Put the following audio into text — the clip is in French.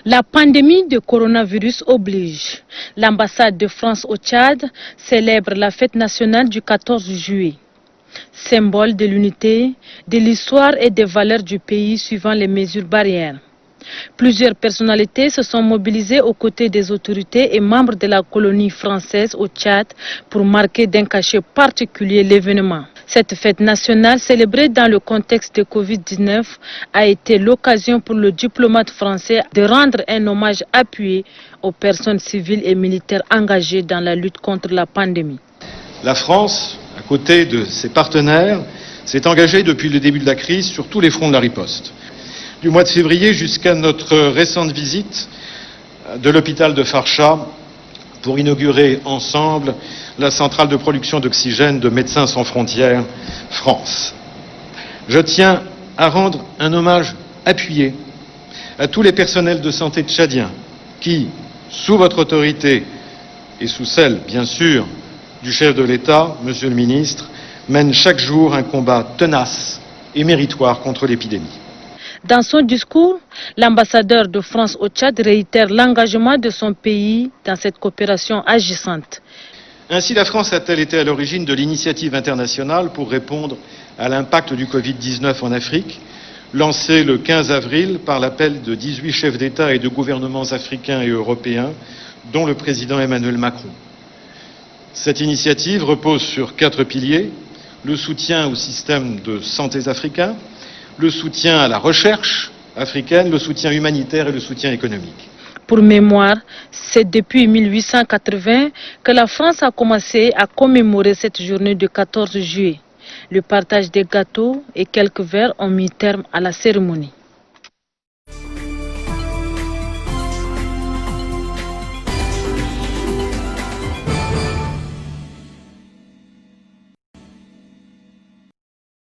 La pandémie de coronavirus oblige. L'ambassade de France au Tchad célèbre la fête nationale du 14 juillet. Symbole de l'unité, de l'histoire et des valeurs du pays suivant les mesures barrières. Plusieurs personnalités se sont mobilisées aux côtés des autorités et membres de la colonie française au Tchad pour marquer d'un cachet particulier l'événement. Cette fête nationale célébrée dans le contexte de Covid-19 a été l'occasion pour le diplomate français de rendre un hommage appuyé aux personnes civiles et militaires engagées dans la lutte contre la pandémie. La France, à côté de ses partenaires, s'est engagée depuis le début de la crise sur tous les fronts de la riposte. Du mois de février jusqu'à notre récente visite de l'hôpital de Farsha pour inaugurer ensemble la centrale de production d'oxygène de Médecins sans frontières France. Je tiens à rendre un hommage appuyé à tous les personnels de santé tchadiens qui, sous votre autorité et sous celle, bien sûr, du chef de l'État, Monsieur le Ministre, mènent chaque jour un combat tenace et méritoire contre l'épidémie. Dans son discours, l'ambassadeur de France au Tchad réitère l'engagement de son pays dans cette coopération agissante. Ainsi, la France a-t-elle été à l'origine de l'initiative internationale pour répondre à l'impact du Covid-19 en Afrique, lancée le 15 avril par l'appel de 18 chefs d'État et de gouvernements africains et européens, dont le président Emmanuel Macron. Cette initiative repose sur 4 piliers: le soutien au système de santé africain, le soutien à la recherche africaine, le soutien humanitaire et le soutien économique. Pour mémoire, c'est depuis 1880 que la France a commencé à commémorer cette journée du 14 juillet. Le partage des gâteaux et quelques verres ont mis terme à la cérémonie.